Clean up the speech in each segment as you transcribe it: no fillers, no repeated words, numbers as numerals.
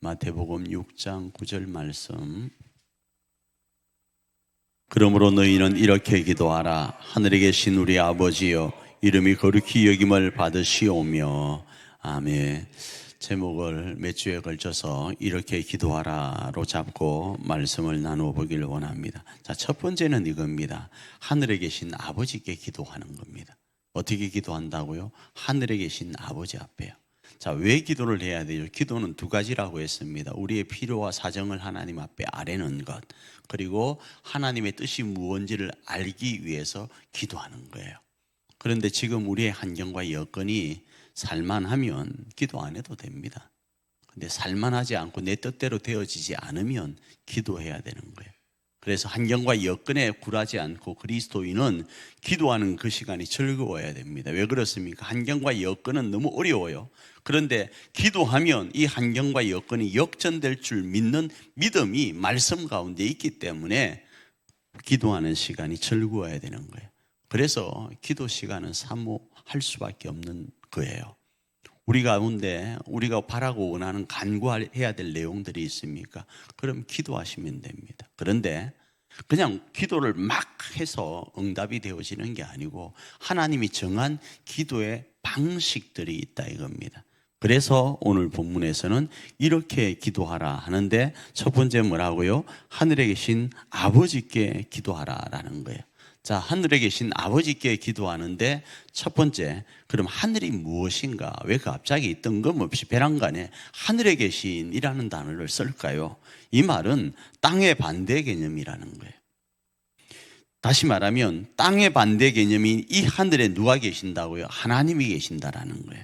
마태복음 6장 9절 말씀. 그러므로 너희는 이렇게 기도하라. 하늘에 계신 우리 아버지여, 이름이 거룩히 여김을 받으시오며. 아멘. 제목을 몇 주에 걸쳐서 이렇게 기도하라로 잡고 말씀을 나누어 보기를 원합니다. 자, 첫 번째는 이겁니다. 하늘에 계신 아버지께 기도하는 겁니다. 어떻게 기도한다고요? 하늘에 계신 아버지 앞에요. 자, 왜 기도를 해야 되죠? 기도는 두 가지라고 했습니다. 우리의 필요와 사정을 하나님 앞에 아뢰는 것, 그리고 하나님의 뜻이 무엇인지를 알기 위해서 기도하는 거예요. 그런데 지금 우리의 환경과 여건이 살만하면 기도 안 해도 됩니다. 근데 살만하지 않고 내 뜻대로 되어지지 않으면 기도해야 되는 거예요. 그래서 환경과 여건에 굴하지 않고 그리스도인은 기도하는 그 시간이 즐거워야 됩니다. 왜 그렇습니까? 환경과 여건은 너무 어려워요. 그런데 기도하면 이 환경과 여건이 역전될 줄 믿는 믿음이 말씀 가운데 있기 때문에 기도하는 시간이 즐거워야 되는 거예요. 그래서 기도 시간은 사모할 수밖에 없는 거예요. 우리 가운데 우리가 바라고 원하는 간구해야 될 내용들이 있습니까? 그럼 기도하시면 됩니다. 그런데 그냥 기도를 막 해서 응답이 되어지는 게 아니고 하나님이 정한 기도의 방식들이 있다 이겁니다. 그래서 오늘 본문에서는 이렇게 기도하라 하는데 첫 번째 뭐라고요? 하늘에 계신 아버지께 기도하라라는 거예요. 자, 하늘에 계신 아버지께 기도하는데 첫 번째, 그럼 하늘이 무엇인가? 왜 갑자기 뜬금없이 베란간에 하늘에 계신이라는 단어를 쓸까요? 이 말은 땅의 반대 개념이라는 거예요. 다시 말하면 땅의 반대 개념인 이 하늘에 누가 계신다고요? 하나님이 계신다라는 거예요.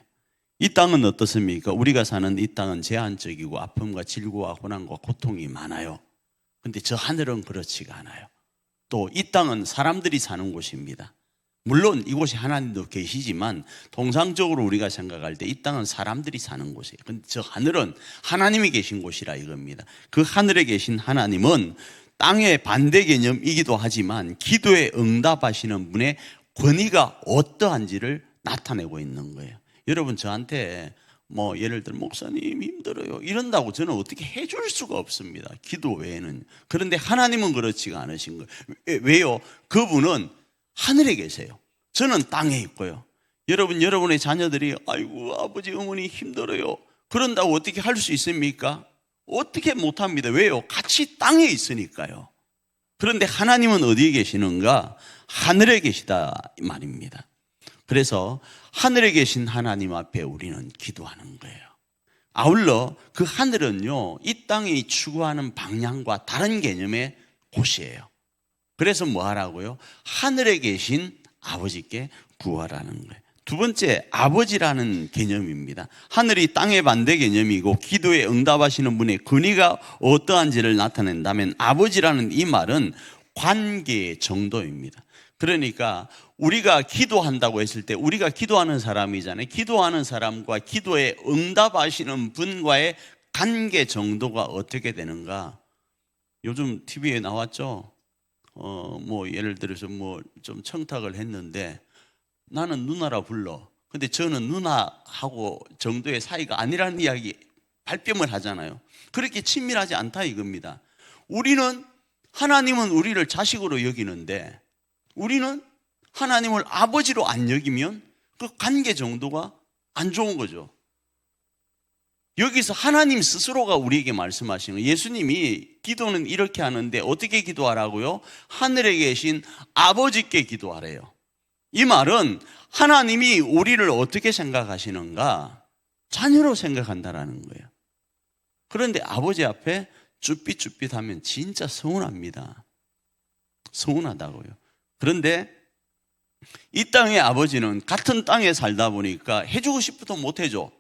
이 땅은 어떻습니까? 우리가 사는 이 땅은 제한적이고 아픔과 질고와 고난과 고통이 많아요. 그런데 저 하늘은 그렇지가 않아요. 또 이 땅은 사람들이 사는 곳입니다. 물론 이곳에 하나님도 계시지만 통상적으로 우리가 생각할 때 이 땅은 사람들이 사는 곳이에요. 그런데 저 하늘은 하나님이 계신 곳이라 이겁니다. 그 하늘에 계신 하나님은 땅의 반대 개념이기도 하지만 기도에 응답하시는 분의 권위가 어떠한지를 나타내고 있는 거예요. 여러분, 저한테 예를 들어 목사님 힘들어요 이런다고 저는 어떻게 해줄 수가 없습니다. 기도 외에는. 그런데 하나님은 그렇지가 않으신 거예요. 왜요? 그분은 하늘에 계세요. 저는 땅에 있고요. 여러분의 자녀들이 아이고 아버지 어머니 힘들어요 그런다고 어떻게 할 수 있습니까? 어떻게 못합니다. 왜요? 같이 땅에 있으니까요. 그런데 하나님은 어디에 계시는가? 하늘에 계시다 이 말입니다. 그래서 하늘에 계신 하나님 앞에 우리는 기도하는 거예요. 아울러 그 하늘은요, 이 땅이 추구하는 방향과 다른 개념의 곳이에요. 그래서 뭐 하라고요? 하늘에 계신 아버지께 구하라는 거예요. 두 번째, 아버지라는 개념입니다. 하늘이 땅의 반대 개념이고 기도에 응답하시는 분의 권위가 어떠한지를 나타낸다면 아버지라는 이 말은 관계 정도입니다. 그러니까 우리가 기도한다고 했을 때 우리가 기도하는 사람이잖아요. 기도하는 사람과 기도에 응답하시는 분과의 관계 정도가 어떻게 되는가? 요즘 TV에 나왔죠. 예를 들어서 좀 청탁을 했는데 나는 누나라 불러. 근데 저는 누나하고 정도의 사이가 아니라는 이야기 발뺌을 하잖아요. 그렇게 친밀하지 않다 이겁니다. 하나님은 우리를 자식으로 여기는데 우리는 하나님을 아버지로 안 여기면 그 관계 정도가 안 좋은 거죠. 여기서 하나님 스스로가 우리에게 말씀하시는 거예요. 예수님이 기도는 이렇게 하는데 어떻게 기도하라고요? 하늘에 계신 아버지께 기도하래요. 이 말은 하나님이 우리를 어떻게 생각하시는가? 자녀로 생각한다라는 거예요. 그런데 아버지 앞에 쭈삣쭈삣하면 진짜 서운합니다. 서운하다고요. 그런데 이 땅의 아버지는 같은 땅에 살다 보니까 해주고 싶어도 못 해줘.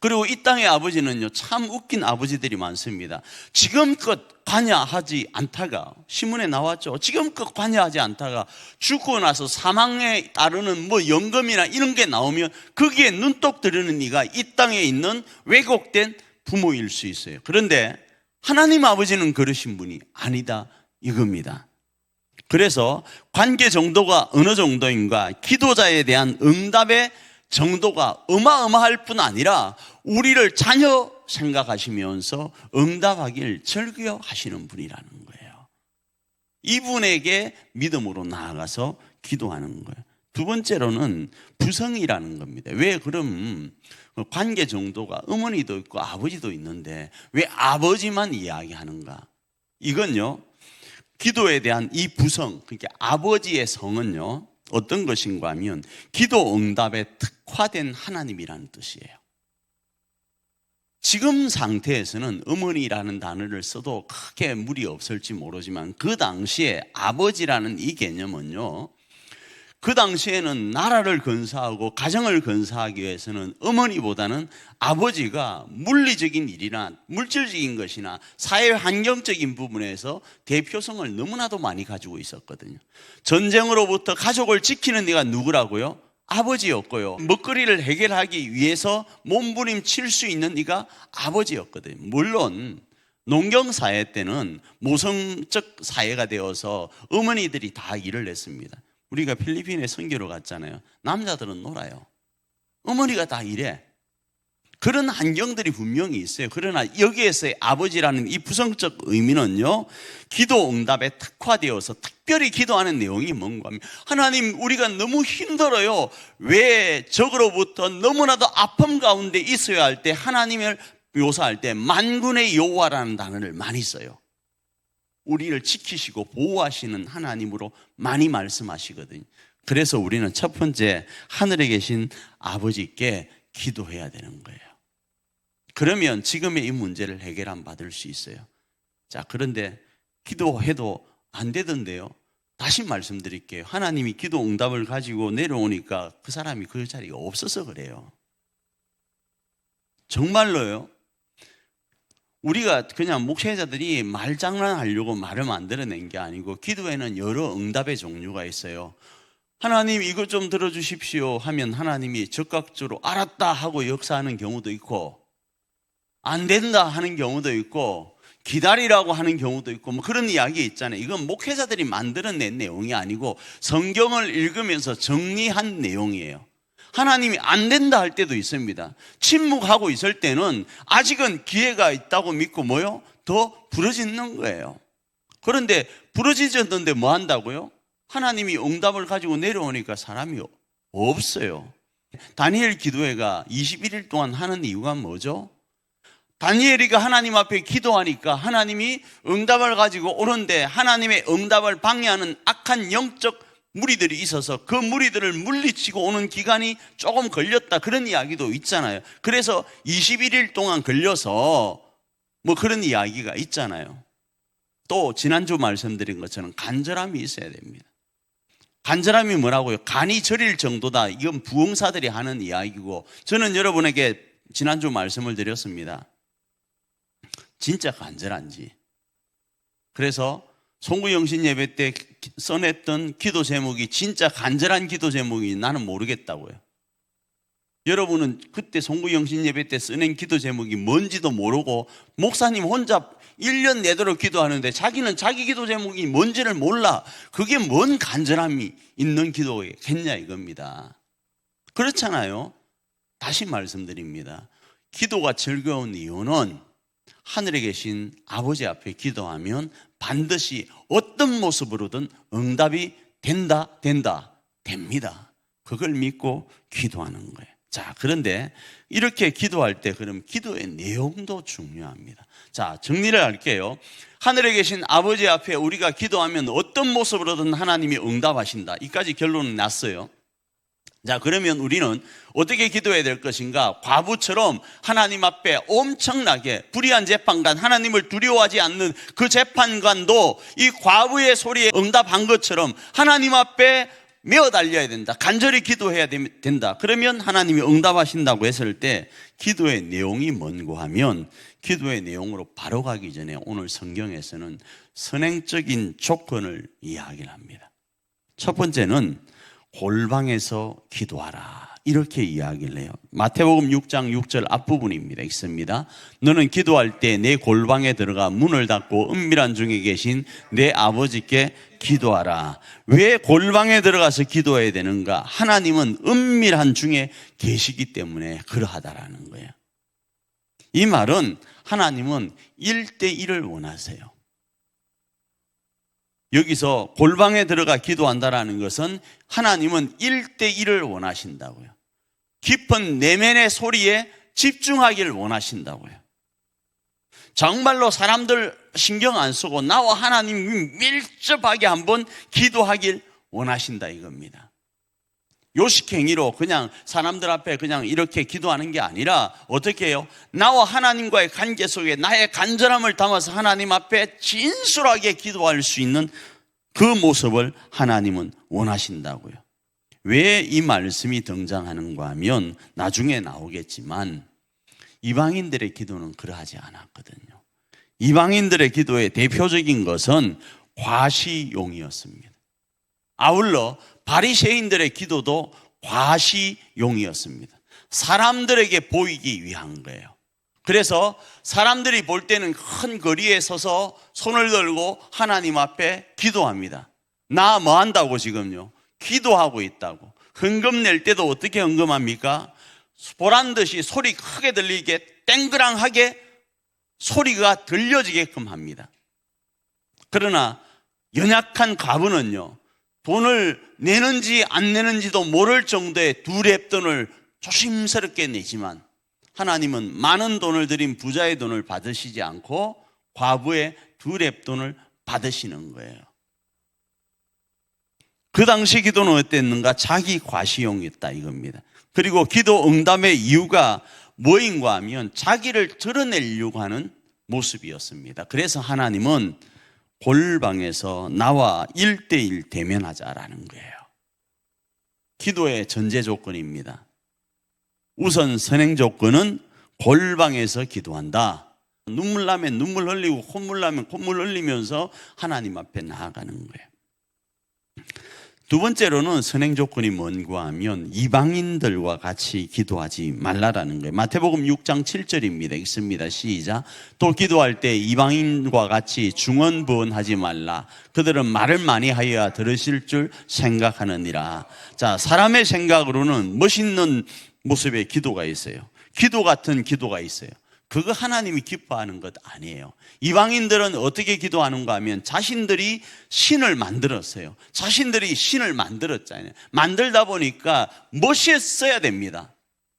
그리고 이 땅의 아버지는요, 참 웃긴 아버지들이 많습니다. 지금껏 관여하지 않다가, 신문에 나왔죠. 지금껏 관여하지 않다가 죽고 나서 사망에 따르는 연금이나 이런 게 나오면 거기에 눈독 들이는 이가 이 땅에 있는 왜곡된 부모일 수 있어요. 그런데 하나님 아버지는 그러신 분이 아니다 이겁니다. 그래서 관계 정도가 어느 정도인가, 기도자에 대한 응답의 정도가 어마어마할 뿐 아니라 우리를 자녀 생각하시면서 응답하길 즐겨하시는 분이라는 거예요. 이분에게 믿음으로 나아가서 기도하는 거예요. 두 번째로는 부성이라는 겁니다. 왜 그럼 관계 정도가 어머니도 있고 아버지도 있는데 왜 아버지만 이야기하는가? 이건요, 기도에 대한 이 부성, 그러니까 아버지의 성은요, 어떤 것인가 하면 기도 응답에 특화된 하나님이라는 뜻이에요. 지금 상태에서는 어머니라는 단어를 써도 크게 무리 없을지 모르지만 그 당시에 아버지라는 이 개념은요, 그 당시에는 나라를 건사하고 가정을 건사하기 위해서는 어머니보다는 아버지가 물리적인 일이나 물질적인 것이나 사회 환경적인 부분에서 대표성을 너무나도 많이 가지고 있었거든요. 전쟁으로부터 가족을 지키는 네가 누구라고요? 아버지였고요. 먹거리를 해결하기 위해서 몸부림칠 수 있는 네가 아버지였거든요. 물론 농경사회 때는 모성적 사회가 되어서 어머니들이 다 일을 했습니다. 우리가 필리핀에 선교로 갔잖아요. 남자들은 놀아요. 어머니가 다 일해. 그런 환경들이 분명히 있어요. 그러나 여기에서의 아버지라는 이 부성적 의미는요, 기도 응답에 특화되어서 특별히 기도하는 내용이 뭔가 하면, 하나님, 우리가 너무 힘들어요. 왜 적으로부터 너무나도 아픔 가운데 있어야 할 때 하나님을 묘사할 때 만군의 여호와라는 단어를 많이 써요. 우리를 지키시고 보호하시는 하나님으로 많이 말씀하시거든요. 그래서 우리는 첫 번째 하늘에 계신 아버지께 기도해야 되는 거예요. 그러면 지금의 이 문제를 해결한 받을 수 있어요. 자, 그런데 기도해도 안 되던데요. 다시 말씀드릴게요. 하나님이 기도 응답을 가지고 내려오니까 그 사람이 그 자리가 없어서 그래요. 정말로요. 우리가 그냥 목회자들이 말장난하려고 말을 만들어낸 게 아니고 기도에는 여러 응답의 종류가 있어요. 하나님 이것 좀 들어주십시오 하면 하나님이 즉각적으로 알았다 하고 역사하는 경우도 있고, 안 된다 하는 경우도 있고, 기다리라고 하는 경우도 있고, 뭐 그런 이야기 있잖아요. 이건 목회자들이 만들어낸 내용이 아니고 성경을 읽으면서 정리한 내용이에요. 하나님이 안 된다 할 때도 있습니다. 침묵하고 있을 때는 아직은 기회가 있다고 믿고 뭐요? 더 부르짖는 거예요. 그런데 부르짖었는데 뭐 한다고요? 하나님이 응답을 가지고 내려오니까 사람이 없어요. 다니엘 기도회가 21일 동안 하는 이유가 뭐죠? 다니엘이가 하나님 앞에 기도하니까 하나님이 응답을 가지고 오는데 하나님의 응답을 방해하는 악한 영적 무리들이 있어서 그 무리들을 물리치고 오는 기간이 조금 걸렸다, 그런 이야기도 있잖아요. 그래서 21일 동안 걸려서 뭐 그런 이야기가 있잖아요. 또 지난주 말씀드린 것처럼 간절함이 있어야 됩니다. 간절함이 뭐라고요? 간이 저릴 정도다. 이건 부흥사들이 하는 이야기고, 저는 여러분에게 지난주 말씀을 드렸습니다. 진짜 간절한지. 그래서 송구영신 예배 때 써냈던 기도 제목이 진짜 간절한 기도 제목이 나는 모르겠다고요. 여러분은 그때 송구영신 예배 때 써낸 기도 제목이 뭔지도 모르고 목사님 혼자 1년 내도록 기도하는데 자기는 자기 기도 제목이 뭔지를 몰라. 그게 뭔 간절함이 있는 기도겠냐 이겁니다. 그렇잖아요. 다시 말씀드립니다. 기도가 즐거운 이유는 하늘에 계신 아버지 앞에 기도하면 반드시 어떤 모습으로든 응답이 됩니다. 그걸 믿고 기도하는 거예요. 자, 그런데 이렇게 기도할 때 그럼 기도의 내용도 중요합니다. 자, 정리를 할게요. 하늘에 계신 아버지 앞에 우리가 기도하면 어떤 모습으로든 하나님이 응답하신다. 이까지 결론은 났어요. 자, 그러면 우리는 어떻게 기도해야 될 것인가? 과부처럼 하나님 앞에 엄청나게 불의한 재판관, 하나님을 두려워하지 않는 그 재판관도 이 과부의 소리에 응답한 것처럼 하나님 앞에 메어 달려야 된다. 간절히 기도해야 된다. 그러면 하나님이 응답하신다고 했을 때 기도의 내용이 뭔고 하면, 기도의 내용으로 바로 가기 전에 오늘 성경에서는 선행적인 조건을 이야기를 합니다. 첫 번째는 골방에서 기도하라, 이렇게 이야기를 해요. 마태복음 6장 6절 앞부분입니다. 있습니다. 너는 기도할 때 내 골방에 들어가 문을 닫고 은밀한 중에 계신 내 아버지께 기도하라. 왜 골방에 들어가서 기도해야 되는가? 하나님은 은밀한 중에 계시기 때문에 그러하다라는 거예요. 이 말은 하나님은 1대1을 원하세요. 여기서 골방에 들어가 기도한다라는 것은 하나님은 1대1을 원하신다고요. 깊은 내면의 소리에 집중하기를 원하신다고요. 정말로 사람들 신경 안 쓰고 나와 하나님 밀접하게 한번 기도하길 원하신다 이겁니다. 요식행위로 그냥 사람들 앞에 그냥 이렇게 기도하는 게 아니라 어떻게 해요? 나와 하나님과의 관계 속에 나의 간절함을 담아서 하나님 앞에 진솔하게 기도할 수 있는 그 모습을 하나님은 원하신다고요. 왜 이 말씀이 등장하는가 하면 나중에 나오겠지만 이방인들의 기도는 그러하지 않았거든요. 이방인들의 기도의 대표적인 것은 과시용이었습니다. 아울러 바리새인들의 기도도 과시용이었습니다. 사람들에게 보이기 위한 거예요. 그래서 사람들이 볼 때는 큰 거리에 서서 손을 들고 하나님 앞에 기도합니다. 나 뭐 한다고 지금요? 기도하고 있다고. 헌금 낼 때도 어떻게 헌금합니까? 보란 듯이 소리 크게 들리게 땡그랑하게 소리가 들려지게끔 합니다. 그러나 연약한 과부는요, 돈을 내는지 안 내는지도 모를 정도의 두 렙돈을 조심스럽게 내지만 하나님은 많은 돈을 들인 부자의 돈을 받으시지 않고 과부의 두 렙돈을 받으시는 거예요. 그 당시 기도는 어땠는가? 자기 과시용이었다 이겁니다. 그리고 기도 응답의 이유가 뭐인가 하면 자기를 드러내려고 하는 모습이었습니다. 그래서 하나님은 골방에서 나와 1대1 대면하자라는 거예요. 기도의 전제 조건입니다. 우선 선행 조건은 골방에서 기도한다. 눈물 나면 눈물 흘리고 콧물 나면 콧물 흘리면서 하나님 앞에 나아가는 거예요. 두 번째로는 선행 조건이 뭔가 하면 이방인들과 같이 기도하지 말라라는 거예요. 마태복음 6장 7절입니다. 읽습니다. 시작. 또 기도할 때 이방인과 같이 중언부언하지 말라. 그들은 말을 많이 하여야 들으실 줄 생각하느니라. 자, 사람의 생각으로는 멋있는 모습의 기도가 있어요. 기도 같은 기도가 있어요. 그거 하나님이 기뻐하는 것 아니에요. 이방인들은 어떻게 기도하는가 하면 자신들이 신을 만들었어요. 자신들이 신을 만들었잖아요. 만들다 보니까 멋있어야 됩니다.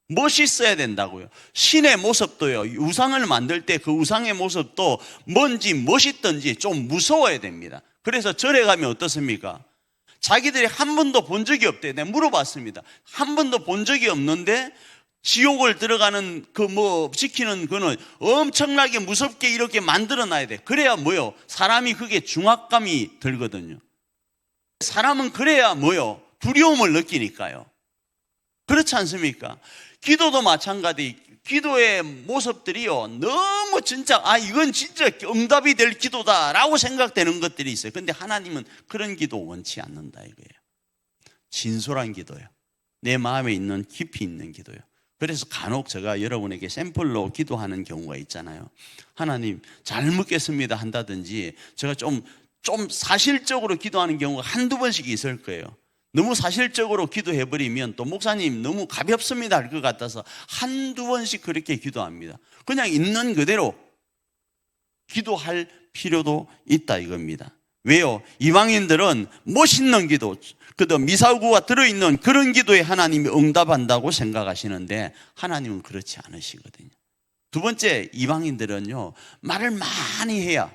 멋있어야 된다고요. 신의 모습도요, 우상을 만들 때 그 우상의 모습도 뭔지 멋있든지 좀 무서워야 됩니다. 그래서 절에 가면 어떻습니까? 자기들이 한 번도 본 적이 없대요. 내가 물어봤습니다. 한 번도 본 적이 없는데 지옥을 들어가는 지키는 그는 엄청나게 무섭게 이렇게 만들어 놔야 돼. 그래야 뭐요? 사람이 그게 중압감이 들거든요. 사람은 그래야 뭐요? 두려움을 느끼니까요. 그렇지 않습니까? 기도도 마찬가지. 기도의 모습들이요, 너무 진짜 이건 진짜 응답이 될 기도다라고 생각되는 것들이 있어요. 근데 하나님은 그런 기도 원치 않는다 이거예요. 진솔한 기도요. 내 마음에 있는 깊이 있는 기도요. 그래서 간혹 제가 여러분에게 샘플로 기도하는 경우가 있잖아요. 하나님 잘 먹겠습니다 한다든지 제가 좀 사실적으로 기도하는 경우가 한두 번씩 있을 거예요. 너무 사실적으로 기도해버리면 또 목사님 너무 가볍습니다 할 것 같아서 한두 번씩 그렇게 기도합니다. 그냥 있는 그대로 기도할 필요도 있다 이겁니다. 왜요? 이방인들은 멋있는 기도, 그도 미사구가 들어있는 그런 기도에 하나님이 응답한다고 생각하시는데 하나님은 그렇지 않으시거든요. 두 번째, 이방인들은요, 말을 많이 해야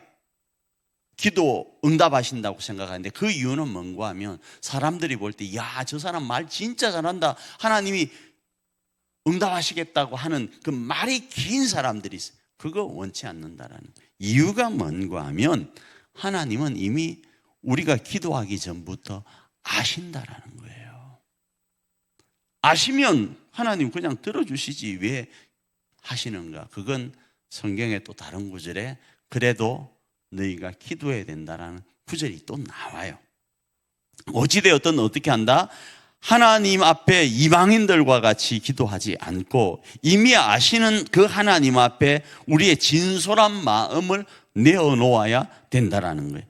기도 응답하신다고 생각하는데 그 이유는 뭔가 하면 사람들이 볼 때 야, 저 사람 말 진짜 잘한다, 하나님이 응답하시겠다고 하는 그 말이 긴 사람들이 있어요. 그거 원치 않는다라는 이유가 뭔가 하면 하나님은 이미 우리가 기도하기 전부터 아신다라는 거예요. 아시면 하나님 그냥 들어주시지 왜 하시는가? 그건 성경의 또 다른 구절에 그래도 너희가 기도해야 된다라는 구절이 또 나와요. 어찌되었든 어떻게 한다? 하나님 앞에 이방인들과 같이 기도하지 않고 이미 아시는 그 하나님 앞에 우리의 진솔한 마음을 내어놓아야 된다라는 거예요.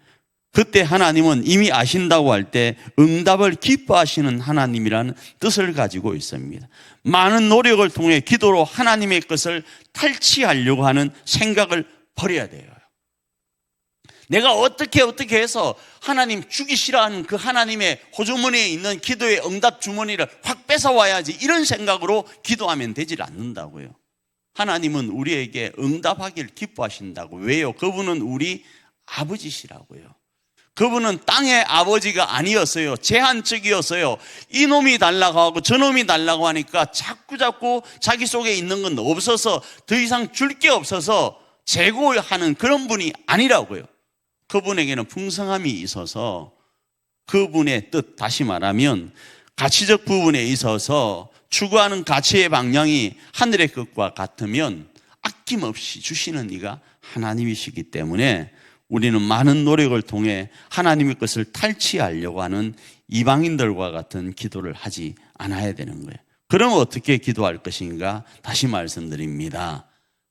그때 하나님은 이미 아신다고 할 때 응답을 기뻐하시는 하나님이라는 뜻을 가지고 있습니다. 많은 노력을 통해 기도로 하나님의 것을 탈취하려고 하는 생각을 버려야 돼요. 내가 어떻게 해서 하나님 주기 싫어하는 그 하나님의 호주머니에 있는 기도의 응답 주머니를 확 뺏어와야지, 이런 생각으로 기도하면 되질 않는다고요. 하나님은 우리에게 응답하길 기뻐하신다고. 왜요? 그분은 우리 아버지시라고요. 그분은 땅의 아버지가 아니었어요. 제한적이었어요. 이놈이 달라고 하고 저놈이 달라고 하니까 자꾸 자기 속에 있는 건 없어서, 더 이상 줄 게 없어서 재고하는 그런 분이 아니라고요. 그분에게는 풍성함이 있어서 그분의 뜻, 다시 말하면 가치적 부분에 있어서 추구하는 가치의 방향이 하늘의 것과 같으면 아낌없이 주시는 이가 하나님이시기 때문에 우리는 많은 노력을 통해 하나님의 것을 탈취하려고 하는 이방인들과 같은 기도를 하지 않아야 되는 거예요. 그럼 어떻게 기도할 것인가? 다시 말씀드립니다.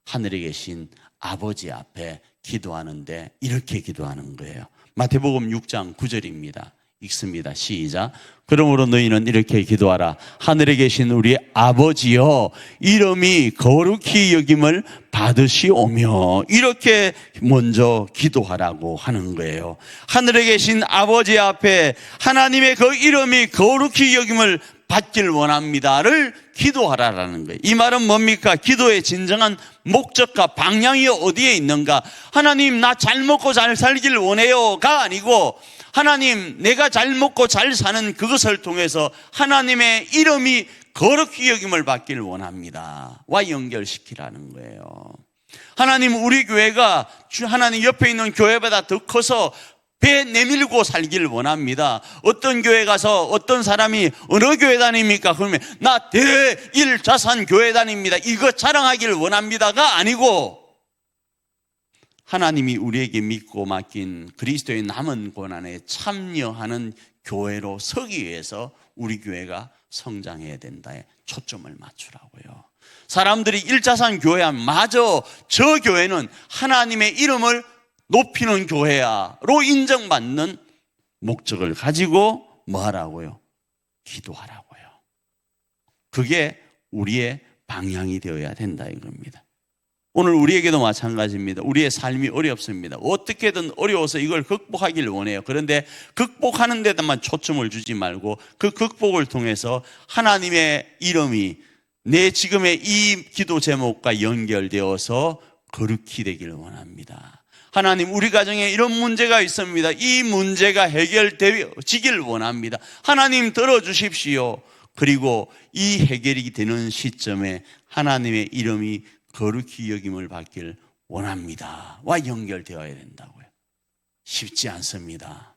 하늘에 계신 아버지 앞에 기도하는데 이렇게 기도하는 거예요. 마태복음 6장 9절입니다. 읽습니다. 시작. 그러므로 너희는 이렇게 기도하라. 하늘에 계신 우리 아버지여, 이름이 거룩히 여김을 받으시오며. 이렇게 먼저 기도하라고 하는 거예요. 하늘에 계신 아버지 앞에 하나님의 그 이름이 거룩히 여김을 받길 원합니다를 기도하라라는 거예요. 이 말은 뭡니까? 기도의 진정한 목적과 방향이 어디에 있는가? 하나님, 나 잘 먹고 잘 살길 원해요가 아니고, 하나님, 내가 잘 먹고 잘 사는 그것을 통해서 하나님의 이름이 거룩히 여김을 받길 원합니다 와 연결시키라는 거예요. 하나님, 우리 교회가 하나님 옆에 있는 교회보다 더 커서 배 내밀고 살길 원합니다. 어떤 교회 가서 어떤 사람이 어느 교회 다닙니까? 그러면 나 대일자산 교회 다닙니다, 이거 자랑하길 원합니다가 아니고, 하나님이 우리에게 믿고 맡긴 그리스도의 남은 고난에 참여하는 교회로 서기 위해서 우리 교회가 성장해야 된다에 초점을 맞추라고요. 사람들이 일자산 교회하면 맞아, 저 교회는 하나님의 이름을 높이는 교회야로 인정받는 목적을 가지고 뭐 하라고요? 기도하라고요. 그게 우리의 방향이 되어야 된다 이겁니다. 오늘 우리에게도 마찬가지입니다. 우리의 삶이 어렵습니다. 어떻게든 어려워서 이걸 극복하길 원해요. 그런데 극복하는 데다만 초점을 주지 말고 그 극복을 통해서 하나님의 이름이 내 지금의 이 기도 제목과 연결되어서 거룩히 되길 원합니다. 하나님, 우리 가정에 이런 문제가 있습니다. 이 문제가 해결되기를 원합니다. 하나님, 들어주십시오. 그리고 이 해결이 되는 시점에 하나님의 이름이 거룩히 여김을 받길 원합니다 와 연결되어야 된다고요. 쉽지 않습니다.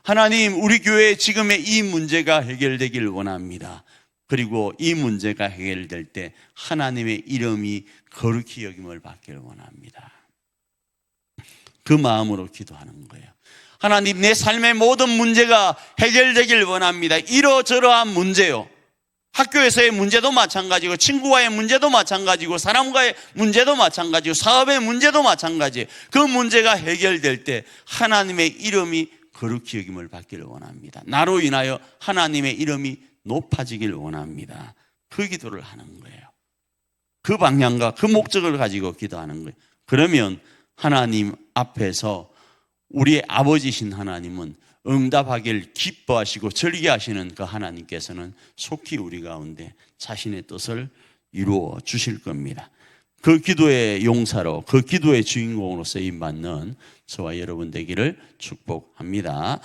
하나님, 우리 교회에 지금의 이 문제가 해결되길 원합니다. 그리고 이 문제가 해결될 때 하나님의 이름이 거룩히 여김을 받길 원합니다. 그 마음으로 기도하는 거예요. 하나님, 내 삶의 모든 문제가 해결되길 원합니다. 이러저러한 문제요, 학교에서의 문제도 마찬가지고, 친구와의 문제도 마찬가지고, 사람과의 문제도 마찬가지고, 사업의 문제도 마찬가지예요. 그 문제가 해결될 때 하나님의 이름이 거룩히 여김을 받기를 원합니다. 나로 인하여 하나님의 이름이 높아지길 원합니다. 그 기도를 하는 거예요. 그 방향과 그 목적을 가지고 기도하는 거예요. 그러면 하나님 앞에서 우리의 아버지신 하나님은 응답하길 기뻐하시고 절개하시는 그 하나님께서는 속히 우리 가운데 자신의 뜻을 이루어 주실 겁니다. 그 기도의 용사로, 그 기도의 주인공으로 쓰임받는 저와 여러분 되기를 축복합니다.